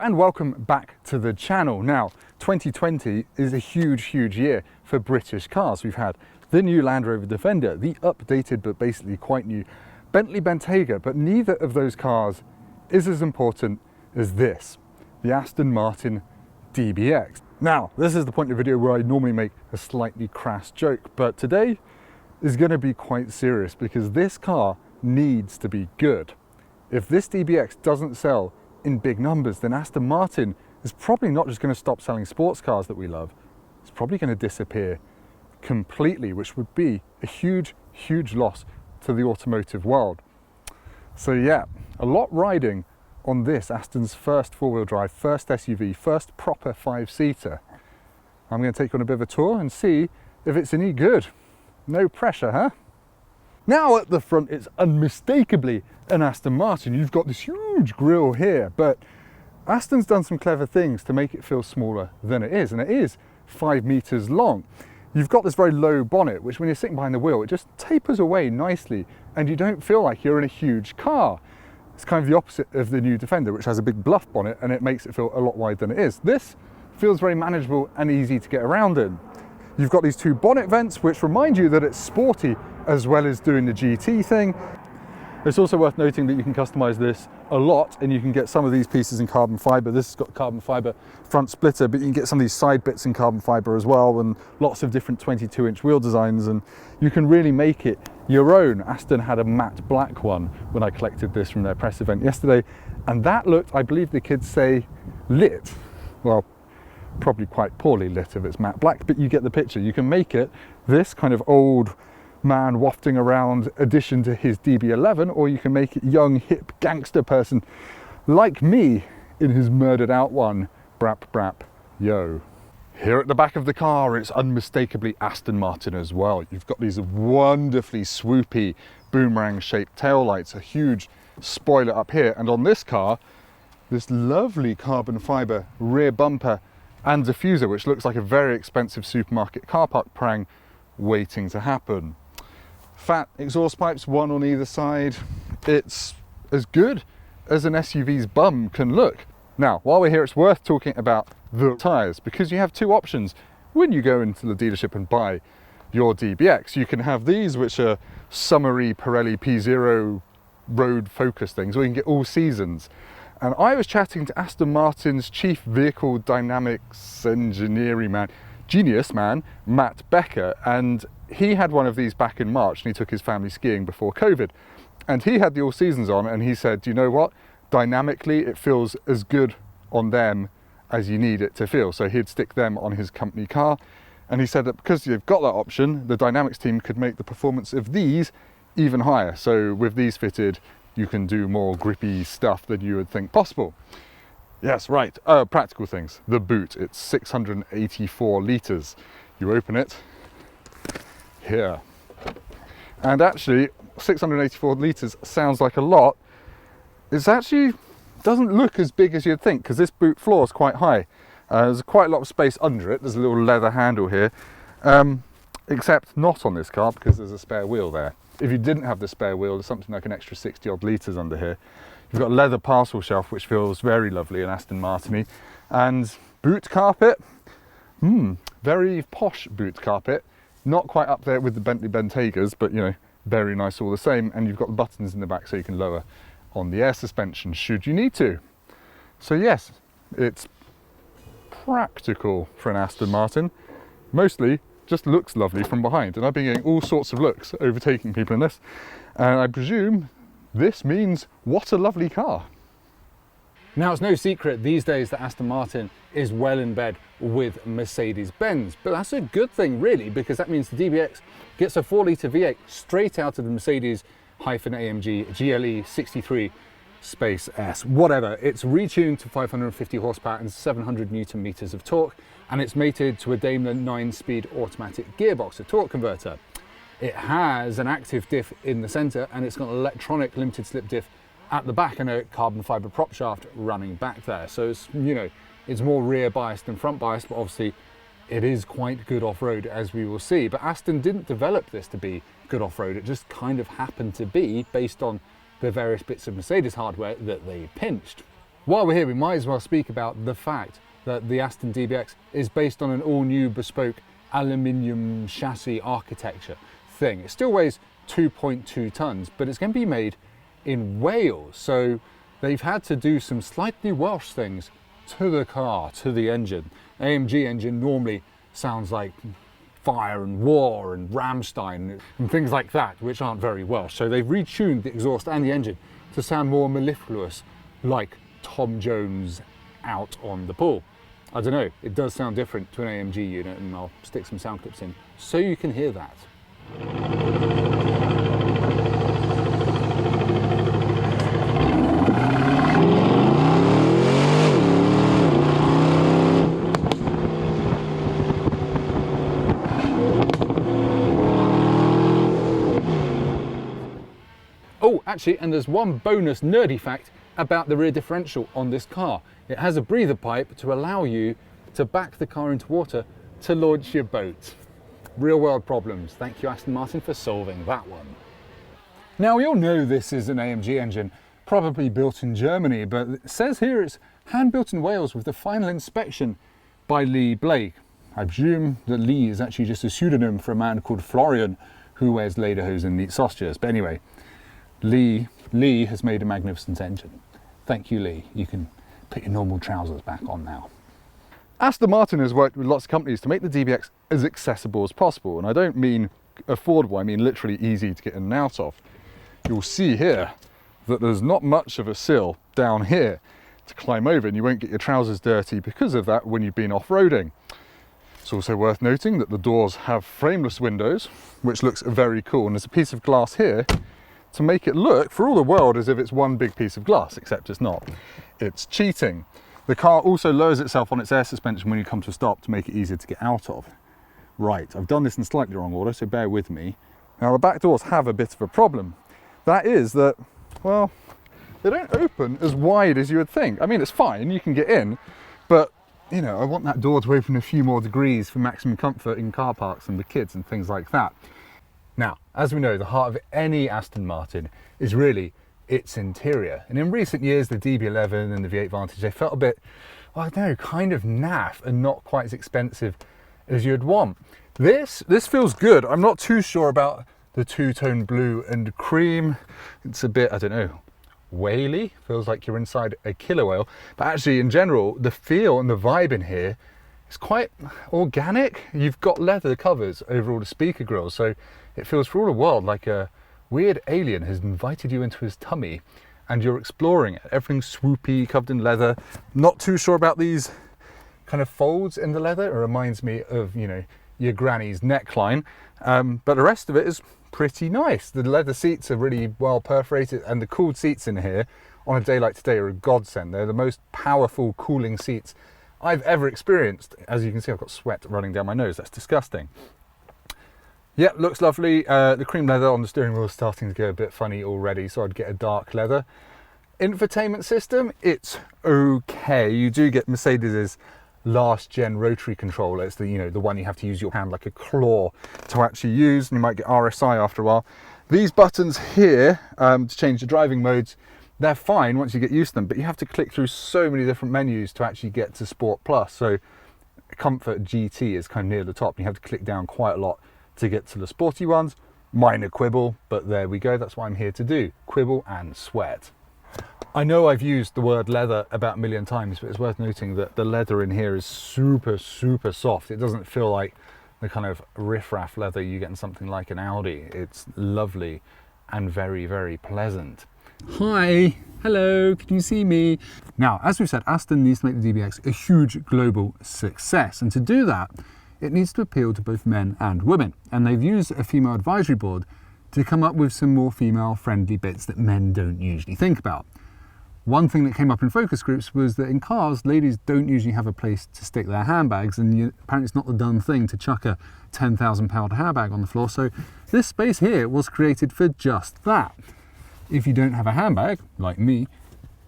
and welcome back to the channel. Now, 2020 is a huge year for British cars. We've had the new Land Rover Defender, the updated but basically quite new Bentley Bentayga, but neither of those cars is as important as this, the Aston Martin DBX. Now, this is the point of the video where I normally make a slightly crass joke, but today is going to be quite serious because this car needs to be good. If this DBX doesn't sell in big numbers, then Aston Martin is probably not just going to stop selling sports cars that we love, it's probably going to disappear completely, which would be a huge loss to the automotive world. So yeah, a lot riding on this, Aston's first four-wheel drive, first SUV, first proper five-seater. I'm going to take you on a bit of a tour and see if it's any good. No pressure, huh? Now at the front, it's unmistakably an Aston Martin. You've got this huge grille here, but Aston's done some clever things to make it feel smaller than it is, and it is 5 meters long. You've got this very low bonnet, which when you're sitting behind the wheel, it just tapers away nicely, and you don't feel like you're in a huge car. It's kind of the opposite of the new Defender, which has a big bluff bonnet, and it makes it feel a lot wider than it is. This feels very manageable and easy to get around in. You've got these two bonnet vents, which remind you that it's sporty as well as doing the GT thing. It's also worth noting that you can customize this a lot, and you can get some of these pieces in carbon fiber. This has got carbon fiber front splitter, but you can get some of these side bits in carbon fiber as well, and lots of different 22-inch wheel designs, and you can really make it your own. Aston had a matte black one when I collected this from their press event yesterday, and that looked, I believe the kids say, lit. Well, probably quite poorly lit if it's matte black, but you get the picture. You can make it this kind of old man wafting around addition to his DB11, or you can make it young hip gangster person like me in his murdered out one, brap brap yo. Here at the back of the car, it's unmistakably Aston Martin as well. You've got these wonderfully swoopy boomerang shaped taillights, a huge spoiler up here, and on this car this lovely carbon fiber rear bumper and diffuser, which looks like a very expensive supermarket car park prank waiting to happen. Fat exhaust pipes, one on either side. It's as good as an SUV's bum can look. Now, while we're here, it's worth talking about the tyres, because you have two options when you go into the dealership and buy your DBX. You can have these, which are summery Pirelli P0 road focus things, or you can get all seasons. And I was chatting to Aston Martin's chief vehicle dynamics engineering man, genius man, Matt Becker, and he had one of these back in March, and he took his family skiing before COVID, and he had the all seasons on, and he said, do you know what, dynamically it feels as good on them as you need it to feel. So he'd stick them on his company car, and he said that because you've got that option, the dynamics team could make the performance of these even higher. So with these fitted, you can do more grippy stuff than you would think possible. Yes, right, practical things. The boot, it's 684 litres. You open it here, and actually 684 litres sounds like a lot. It's actually doesn't look as big as you'd think, because this boot floor is quite high. There's quite a lot of space under it. There's a little leather handle here, except not on this car because there's a spare wheel there. If you didn't have the spare wheel, there's something like an extra 60 odd litres under here. You've got a leather parcel shelf, which feels very lovely and Aston Martin-y, and boot carpet, very posh boot carpet. Not quite up there with the Bentley Bentaygas, but you know, very nice all the same. And you've got the buttons in the back so you can lower on the air suspension should you need to. So yes, it's practical for an Aston Martin. Mostly just looks lovely from behind, and I've been getting all sorts of looks overtaking people in this, and I presume this means what a lovely car. Now, it's no secret these days that Aston Martin is well in bed with Mercedes-Benz, but that's a good thing really, because that means the DBX gets a 4-litre V8 straight out of the Mercedes-AMG GLE 63 Space S, whatever. It's retuned to 550 horsepower and 700 Newton meters of torque, and it's mated to a Daimler 9-speed automatic gearbox, a torque converter. It has an active diff in the center, and it's got an electronic limited slip diff at the back and a carbon fiber prop shaft running back there. So it's, you know, it's more rear biased than front biased, but obviously it is quite good off-road, as we will see. But Aston didn't develop this to be good off-road. It just kind of happened to be based on the various bits of Mercedes hardware that they pinched. While we're here, we might as well speak about the fact that the Aston DBX is based on an all-new bespoke aluminium chassis architecture thing. It still weighs 2.2 tons, but it's going to be made in Wales. So they've had to do some slightly Welsh things to the car, to the engine. AMG engine normally sounds like fire and war and Rammstein and things like that, which aren't very Welsh. So they've retuned the exhaust and the engine to sound more mellifluous, like Tom Jones out on the pool. I don't know, it does sound different to an AMG unit, and I'll stick some sound clips in so you can hear that. Oh, actually, and there's one bonus nerdy fact about the rear differential on this car. It has a breather pipe to allow you to back the car into water to launch your boat. Real world problems. Thank you, Aston Martin, for solving that one. Now, we all know this is an AMG engine, probably built in Germany, but it says here it's hand built in Wales with the final inspection by Lee Blake. I presume that Lee is actually just a pseudonym for a man called Florian who wears lederhosen and eats sausages. But anyway, Lee has made a magnificent engine. Thank you, Lee. You can put your normal trousers back on now. Aston Martin has worked with lots of companies to make the DBX as accessible as possible. And I don't mean affordable, I mean literally easy to get in and out of. You'll see here that there's not much of a sill down here to climb over, and you won't get your trousers dirty because of that when you've been off-roading. It's also worth noting that the doors have frameless windows, which looks very cool. And there's a piece of glass here to make it look, for all the world, as if it's one big piece of glass, except it's not. It's cheating. The car also lowers itself on its air suspension when you come to a stop to make it easier to get out of. Right, I've done this in slightly wrong order, so bear with me. Now, the back doors have a bit of a problem. That is that, well, they don't open as wide as you would think. I mean, it's fine, you can get in, but, you know, I want that door to open a few more degrees for maximum comfort in car parks and with kids and things like that. Now, as we know, the heart of any Aston Martin is really its interior. And in recent years, the DB11 and the V8 Vantage, they felt a bit, well, I don't know, kind of naff and not quite as expensive as you'd want. This feels good. I'm not too sure about the two-tone blue and cream. It's a bit, I don't know, whaley. Feels like you're inside a killer whale. But actually, in general, the feel and the vibe in here is quite organic. You've got leather covers over all the speaker grills, so it feels for all the world like a weird alien has invited you into his tummy and you're exploring it. Everything's swoopy, covered in leather. Not too sure about these kind of folds in the leather. It reminds me of, you know, your granny's neckline. But the rest of it is pretty nice. The leather seats are really well perforated, and the cooled seats in here on a day like today are a godsend. They're the most powerful cooling seats I've ever experienced. As you can see, I've got sweat running down my nose. That's disgusting. Yeah, looks lovely. The cream leather on the steering wheel is starting to go a bit funny already, so I'd get a dark leather. Infotainment system, it's okay. You do get Mercedes's last gen rotary controller. It's the, you know, the one you have to use your hand like a claw to actually use, and you might get RSI after a while. These buttons here to change the driving modes, they're fine once you get used to them, but you have to click through so many different menus to actually get to Sport Plus. So Comfort GT is kind of near the top, and you have to click down quite a lot to get to the sporty ones. Minor quibble, but there we go. That's what I'm here to do, quibble and sweat. I know I've used the word leather about a million times, but it's worth noting that the leather in here is super, super soft. It doesn't feel like the kind of riff-raff leather you get in something like an Audi. It's lovely and very, very pleasant. Hi, hello, can you see me? Now, as we've said, Aston needs to make the DBX a huge global success, and to do that, it needs to appeal to both men and women. And they've used a female advisory board to come up with some more female-friendly bits that men don't usually think about. One thing that came up in focus groups was that in cars, ladies don't usually have a place to stick their handbags, and apparently it's not the done thing to chuck a 10,000-pound handbag on the floor. So this space here was created for just that. If you don't have a handbag, like me,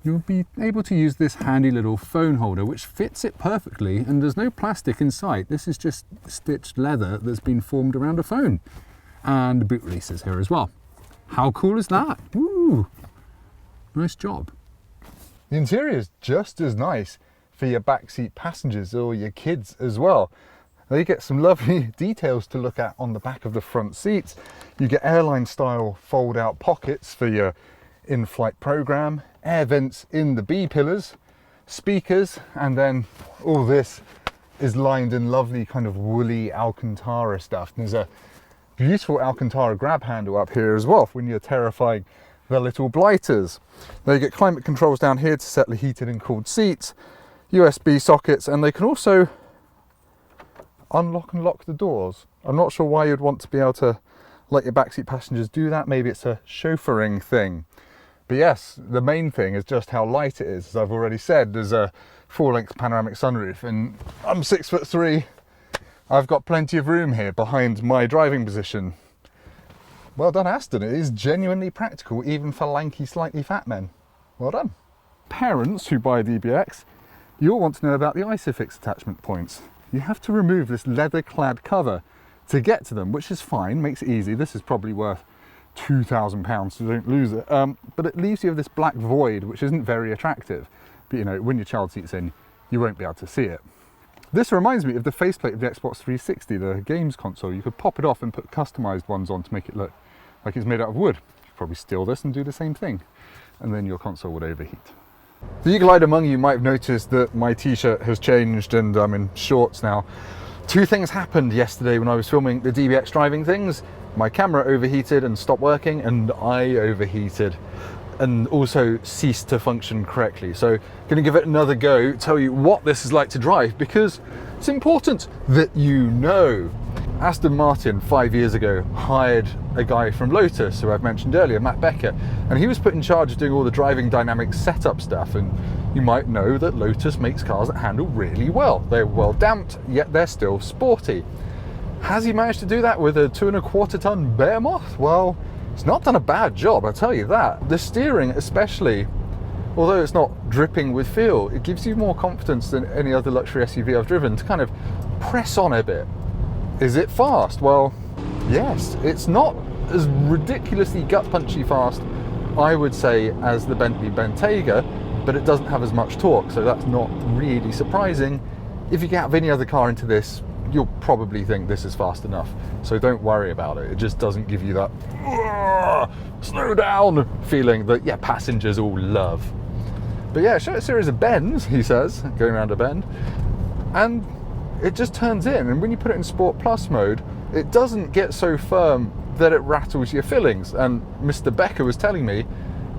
you'll be able to use this handy little phone holder, which fits it perfectly, and there's no plastic inside. This is just stitched leather that's been formed around a phone. And the boot release is here as well. How cool is that? Ooh, nice job. The interior is just as nice for your backseat passengers or your kids as well. They get some lovely details to look at on the back of the front seats. You get airline style fold out pockets for your in-flight program, air vents in the B pillars, speakers, and then all this is lined in lovely kind of woolly Alcantara stuff. And there's a beautiful Alcantara grab handle up here as well when you're terrifying the little blighters. Now you get climate controls down here to set the heated and cooled seats, USB sockets, and they can also unlock and lock the doors. I'm not sure why you'd want to be able to let your backseat passengers do that. Maybe it's a chauffeuring thing. But yes, the main thing is just how light it is. As I've already said, there's a full-length panoramic sunroof, and I'm 6'3". I've got plenty of room here behind my driving position. Well done, Aston. It is genuinely practical, even for lanky, slightly fat men. Well done. Parents who buy DBX, you'll want to know about the ISOFIX attachment points. You have to remove this leather-clad cover to get to them, which is fine, makes it easy. This is probably worth £2,000, so don't lose it. But it leaves you with this black void, which isn't very attractive. But you know, when your child seat's in, you won't be able to see it. This reminds me of the faceplate of the Xbox 360, the games console. You could pop it off and put customized ones on to make it look like it's made out of wood. You could probably steal this and do the same thing, and then your console would overheat. The eagle-eyed among you might have noticed that my t-shirt has changed and I'm in shorts now. Two things happened yesterday when I was filming the DBX driving things. My camera overheated and stopped working, and I overheated and also ceased to function correctly. So going to give it another go, tell you what this is like to drive, because it's important that you know. Aston Martin 5 years ago hired a guy from Lotus, who I've mentioned earlier, Matt Becker, and he was put in charge of doing all the driving dynamics setup stuff. And you might know that Lotus makes cars that handle really well. They're well damped, yet they're still sporty. Has he managed to do that with a 2.25 ton behemoth? Well, he's not done a bad job, I'll tell you that. The steering especially, although it's not dripping with feel, it gives you more confidence than any other luxury SUV I've driven to kind of press on a bit. Is it fast? Well, yes. It's not as ridiculously gut-punchy fast, I would say, as the Bentley Bentayga, but it doesn't have as much torque, so that's not really surprising. If you get out of any other car into this, you'll probably think this is fast enough, so don't worry about it. It just doesn't give you that slow down feeling that, yeah, passengers all love. But yeah, show a series of bends, he says, going around a bend, and it just turns in. And when you put it in Sport Plus mode, it doesn't get so firm that it rattles your fillings. And Mr. Becker was telling me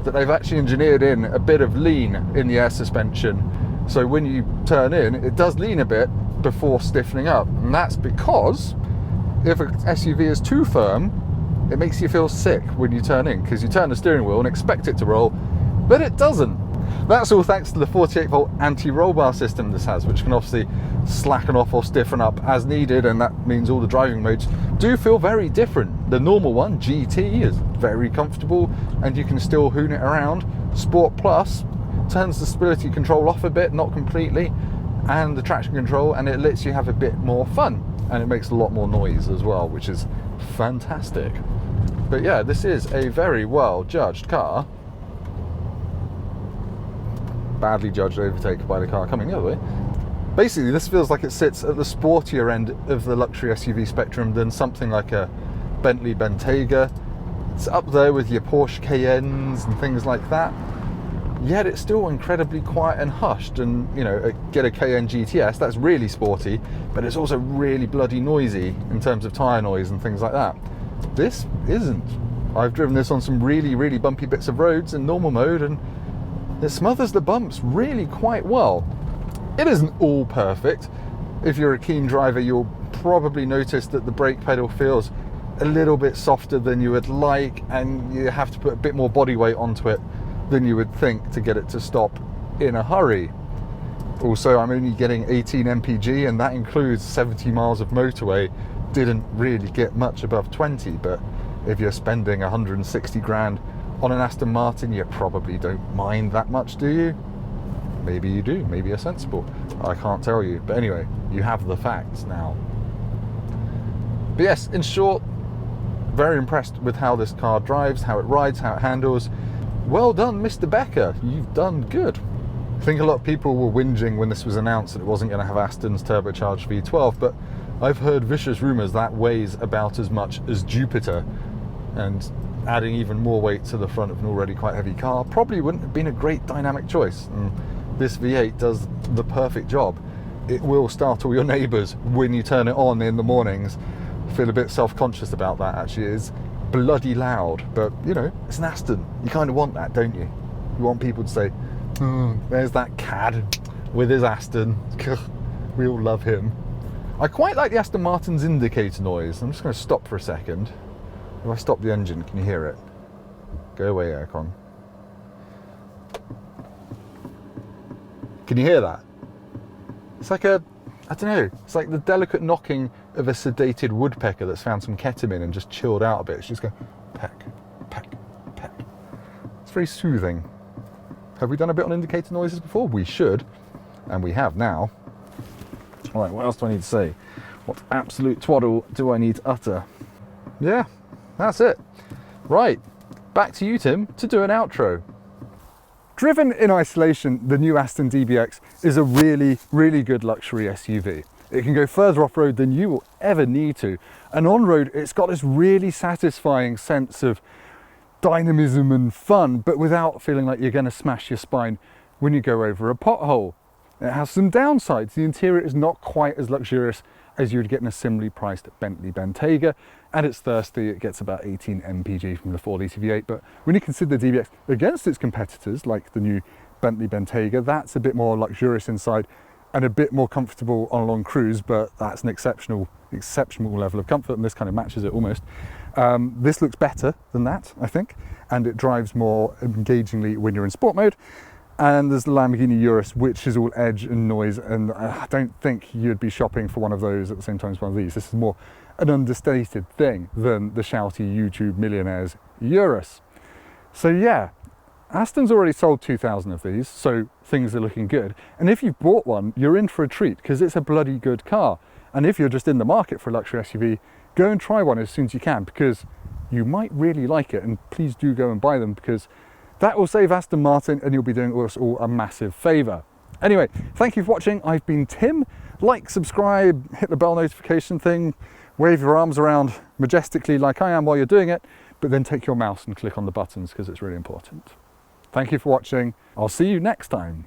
that they've actually engineered in a bit of lean in the air suspension, so when you turn in, it does lean a bit before stiffening up. And that's because if an SUV is too firm, it makes you feel sick when you turn in, because you turn the steering wheel and expect it to roll, but it doesn't. That's all thanks to the 48-volt anti-roll bar system this has, which can obviously slacken off or stiffen up as needed, and that means all the driving modes do feel very different. The normal one, GT, is very comfortable and you can still hoon it around. Sport Plus turns the stability control off a bit, not completely, and the traction control, and it lets you have a bit more fun, and it makes a lot more noise as well, which is fantastic. But yeah, this is a very well judged car. Badly judged overtake by the car coming the other way. Basically, this feels like it sits at the sportier end of the luxury SUV spectrum than something like a Bentley Bentayga. It's up there with your Porsche Cayennes and things like that. Yet it's still incredibly quiet and hushed. And you know, get a Cayenne GTS, that's really sporty, but it's also really bloody noisy in terms of tyre noise and things like that. This isn't. I've driven this on some really, really bumpy bits of roads in normal mode, and it smothers the bumps really quite well. It isn't all perfect. If you're a keen driver, you'll probably notice that the brake pedal feels a little bit softer than you would like, and you have to put a bit more body weight onto it than you would think to get it to stop in a hurry. Also, I'm only getting 18 mpg, and that includes 70 miles of motorway. Didn't really get much above 20, but if you're spending 160 grand on an Aston Martin, you probably don't mind that much, do you? Maybe you do, maybe you're sensible. I can't tell you, but anyway, you have the facts now. But yes, in short, very impressed with how this car drives, how it rides, how it handles. Well done, Mr. Becker, you've done good. I think a lot of people were whinging when this was announced that it wasn't going to have Aston's turbocharged V12, but I've heard vicious rumours that weighs about as much as Jupiter, and adding even more weight to the front of an already quite heavy car probably wouldn't have been a great dynamic choice. And this V8 does the perfect job. It will startle your neighbours when you turn it on in the mornings. I feel a bit self-conscious about that actually. It's bloody loud, but you know, it's an Aston. You kind of want that, don't you? You want people to say, there's that cad with his Aston. We all love him. I quite like the Aston Martin's indicator noise. I'm just going to stop for a second. If I stop the engine, can you hear it? Go away, aircon. Can you hear that? It's like a, I don't know, it's like the delicate knocking of a sedated woodpecker that's found some ketamine and just chilled out a bit. It's just going peck, peck, peck. It's very soothing. Have we done a bit on indicator noises before? We should, and we have now. All right, what else do I need to say? What absolute twaddle do I need to utter? Yeah, that's it. Right, back to you, Tim, to do an outro. Driven in isolation, the new Aston DBX is a really, really good luxury SUV. It can go further off-road than you will ever need to. And on-road, it's got this really satisfying sense of dynamism and fun, but without feeling like you're going to smash your spine when you go over a pothole. It has some downsides. The interior is not quite as luxurious as you would get in a similarly priced Bentley Bentayga, and it's thirsty. It gets about 18 mpg from the 4-litre V8, but when you consider the DBX against its competitors, like the new Bentley Bentayga, that's a bit more luxurious inside and a bit more comfortable on a long cruise, but that's an exceptional level of comfort, and this kind of matches it almost. This looks better than that, I think, and it drives more engagingly when you're in sport mode. And there's the Lamborghini Urus, which is all edge and noise, and I don't think you'd be shopping for one of those at the same time as one of these. This is more an understated thing than the shouty YouTube millionaire's Urus. So yeah, Aston's already sold 2,000 of these, so things are looking good. And if you've bought one, you're in for a treat, because it's a bloody good car. And if you're just in the market for a luxury SUV, go and try one as soon as you can, because you might really like it, and please do go and buy them, because that will save Aston Martin and you'll be doing us all a massive favour. Anyway, thank you for watching. I've been Tim. Like, subscribe, hit the bell notification thing, wave your arms around majestically like I am while you're doing it, but then take your mouse and click on the buttons because it's really important. Thank you for watching. I'll see you next time.